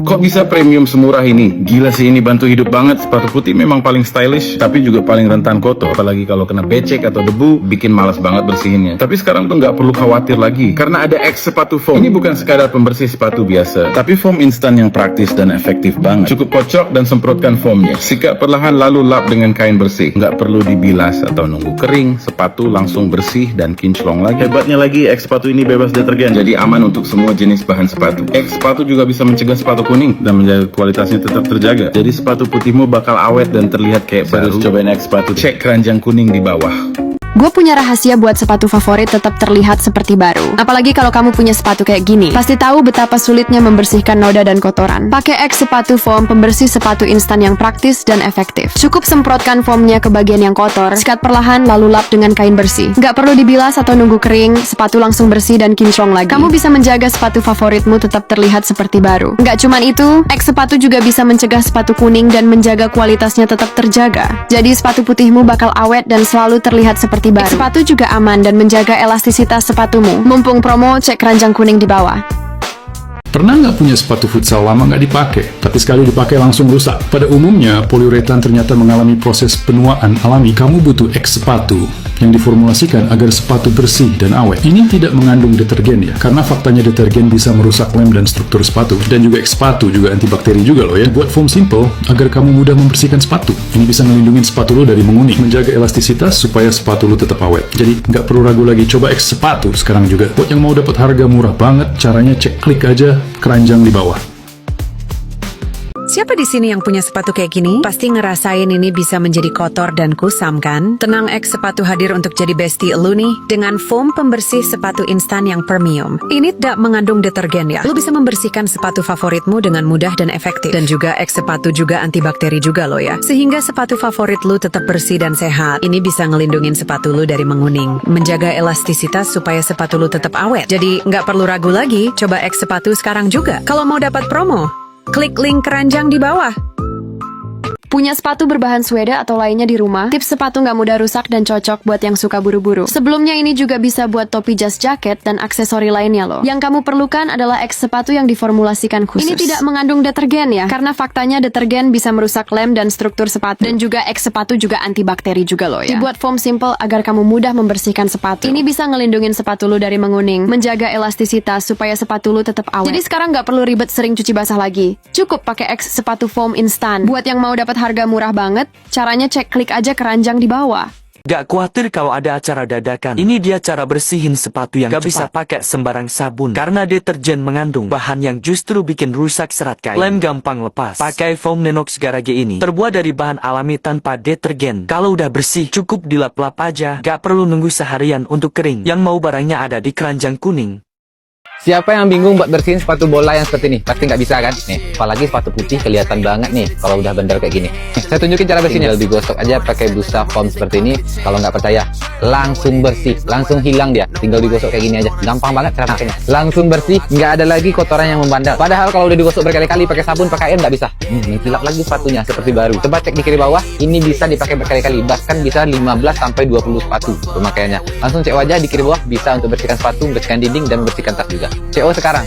Kok bisa premium semurah ini? Gila sih, ini bantu hidup banget. Sepatu putih memang paling stylish, tapi juga paling rentan kotor. Apalagi kalau kena becek atau debu, bikin malas banget bersihinnya. Tapi sekarang tuh nggak perlu khawatir lagi, karena ada X sepatu foam. Ini bukan sekadar pembersih sepatu biasa, tapi foam instan yang praktis dan efektif banget. Cukup kocok dan semprotkan foamnya. Sikat perlahan lalu lap dengan kain bersih. Nggak perlu dibilas atau nunggu kering, sepatu langsung bersih dan kinclong lagi. Hebatnya lagi, X sepatu ini bebas detergen, jadi aman untuk semua jenis bahan sepatu. X sepatu juga bisa mencegah sepatu kuning dan menjaga kualitasnya tetap terjaga. Jadi sepatu putihmu bakal awet dan terlihat kayak baru. Cobain X sepatu, cek keranjang kuning di bawah. Gue punya rahasia buat sepatu favorit tetap terlihat seperti baru. Apalagi kalau kamu punya sepatu kayak gini. Pasti tahu betapa sulitnya membersihkan noda dan kotoran. Pakai X sepatu foam pembersih sepatu instan yang praktis dan efektif. Cukup semprotkan foamnya ke bagian yang kotor, sikat perlahan lalu lap dengan kain bersih. Nggak perlu dibilas atau nunggu kering, sepatu langsung bersih dan kinclong lagi. Kamu bisa menjaga sepatu favoritmu tetap terlihat seperti baru. Nggak cuman itu, X sepatu juga bisa mencegah sepatu kuning dan menjaga kualitasnya tetap terjaga. Jadi sepatu putihmu bakal awet dan selalu terlihat seperti baru. Sepatu juga aman dan menjaga elastisitas sepatumu. Mumpung promo, cek keranjang kuning di bawah. Pernah nggak punya sepatu futsal lama nggak dipakai, tapi sekali dipakai langsung rusak? Pada umumnya, poliuretan ternyata mengalami proses penuaan alami. Kamu butuh X sepatu yang diformulasikan agar sepatu bersih dan awet. Ini tidak mengandung detergen ya, karena faktanya detergen bisa merusak lem dan struktur sepatu. Dan juga X sepatu juga antibakteri juga loh ya. Buat foam simple agar kamu mudah membersihkan sepatu. Ini bisa melindungi sepatu lo dari menguning, menjaga elastisitas supaya sepatu lo tetap awet. Jadi nggak perlu ragu lagi, coba X sepatu sekarang juga. Buat yang mau dapat harga murah banget, caranya klik aja keranjang di bawah. Siapa di sini yang punya sepatu kayak gini? Pasti ngerasain ini bisa menjadi kotor dan kusam kan? Tenang, X sepatu hadir untuk jadi bestie elu nih dengan foam pembersih sepatu instan yang premium. Ini tidak mengandung detergen ya. Lu bisa membersihkan sepatu favoritmu dengan mudah dan efektif. Dan juga X sepatu juga antibakteri juga loh ya. Sehingga sepatu favorit lu tetap bersih dan sehat. Ini bisa ngelindungin sepatu lu dari menguning, menjaga elastisitas supaya sepatu lu tetap awet. Jadi nggak perlu ragu lagi, coba X sepatu sekarang juga. Kalau mau dapat promo, klik link keranjang di bawah. Punya sepatu berbahan suede atau lainnya di rumah? Tips sepatu nggak mudah rusak dan cocok buat yang suka buru-buru. Sebelumnya ini juga bisa buat topi jas jaket dan aksesori lainnya loh. Yang kamu perlukan adalah X sepatu yang diformulasikan khusus. Ini tidak mengandung detergen ya, karena faktanya detergen bisa merusak lem dan struktur sepatu. Dan juga X sepatu juga antibakteri juga loh ya. Dibuat foam simple agar kamu mudah membersihkan sepatu. Ini bisa ngelindungin sepatu lu dari menguning, menjaga elastisitas supaya sepatu lu tetap awet. Jadi sekarang nggak perlu ribet sering cuci basah lagi. Cukup pakai X sepatu foam instan. Buat yang mau dapat harga murah banget, caranya klik aja keranjang di bawah. Gak khawatir kalau ada acara dadakan. Ini dia cara bersihin sepatu yang gak bisa pakai sembarang sabun. Karena deterjen mengandung bahan yang justru bikin rusak serat kain. Lem gampang lepas. Pakai foam Nenox Garage ini terbuat dari bahan alami tanpa detergen. Kalau udah bersih, cukup dilap-lap aja. Gak perlu nunggu seharian untuk kering. Yang mau barangnya ada di keranjang kuning. Siapa yang bingung buat bersihin sepatu bola yang seperti ini? Pasti nggak bisa kan? Nih, apalagi sepatu putih kelihatan banget nih kalau udah bener kayak gini. Saya tunjukin cara bersihnya. Tinggal digosok aja pakai busa foam seperti ini. Kalau nggak percaya, langsung bersih, langsung hilang dia. Tinggal digosok kayak gini aja. Gampang banget cara pakainya. Langsung bersih, nggak ada lagi kotoran yang membandel. Padahal kalau udah digosok berkali-kali pakai sabun, pakai air nggak bisa. Kilap lagi sepatunya seperti baru. Coba cek di kiri bawah. Ini bisa dipakai berkali-kali. Bahkan bisa 15 sampai 20 sepatu pemakaiannya. Langsung cek wajah di kiri bawah bisa untuk bersihkan sepatu, bersihkan dinding dan bersihkan tas juga. CO sekarang.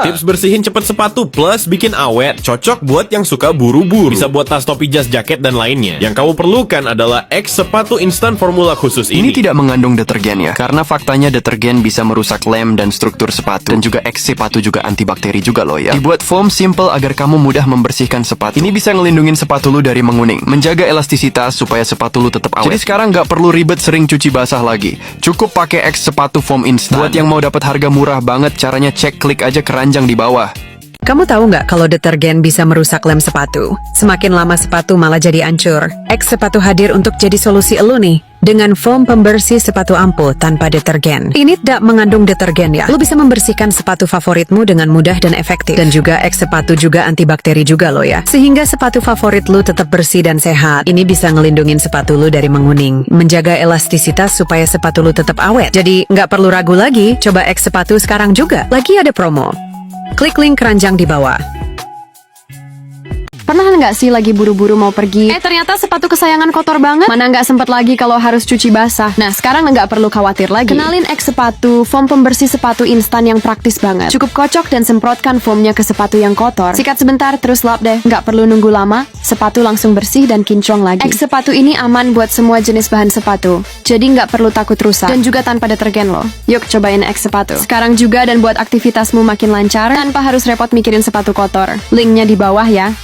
Tips bersihin cepet sepatu plus bikin awet, cocok buat yang suka buru-buru. Bisa buat tas, topi, jas, jaket, dan lainnya. Yang kamu perlukan adalah X sepatu instan formula khusus ini. Ini tidak mengandung detergen ya, karena faktanya detergen bisa merusak lem dan struktur sepatu. Dan juga X sepatu juga antibakteri juga loh ya. Dibuat foam simple agar kamu mudah membersihkan sepatu. Ini bisa ngelindungin sepatu lu dari menguning, menjaga elastisitas supaya sepatu lu tetap awet. Jadi sekarang nggak perlu ribet sering cuci basah lagi. Cukup pakai X sepatu foam instan. Buat yang mau dapat harga murah banget, caranya klik aja keranjang di bawah. Kamu tahu nggak kalau detergen bisa merusak lem sepatu? Semakin lama sepatu malah jadi hancur. X sepatu hadir untuk jadi solusi elu nih. Dengan foam pembersih sepatu ampuh tanpa detergen. Ini tidak mengandung detergen ya. Lu bisa membersihkan sepatu favoritmu dengan mudah dan efektif. Dan juga X sepatu juga antibakteri juga loh ya. Sehingga sepatu favorit lu tetap bersih dan sehat. Ini bisa ngelindungin sepatu lu dari menguning. Menjaga elastisitas supaya sepatu lu tetap awet. Jadi nggak perlu ragu lagi, coba X sepatu sekarang juga. Lagi ada promo. Klik link keranjang di bawah. Pernah nggak sih lagi buru-buru mau pergi? Ternyata sepatu kesayangan kotor banget. Mana nggak sempet lagi kalau harus cuci basah. Nah, sekarang nggak perlu khawatir lagi. Kenalin X Sepatu, foam pembersih sepatu instan yang praktis banget. Cukup kocok dan semprotkan foamnya ke sepatu yang kotor. Sikat sebentar, terus lap deh. Nggak perlu nunggu lama, sepatu langsung bersih dan kinclong lagi. X Sepatu ini aman buat semua jenis bahan sepatu. Jadi nggak perlu takut rusak. Dan juga tanpa detergen loh. Yuk cobain X Sepatu. Sekarang juga dan buat aktivitasmu makin lancar tanpa harus repot mikirin sepatu kotor. Linknya di bawah ya.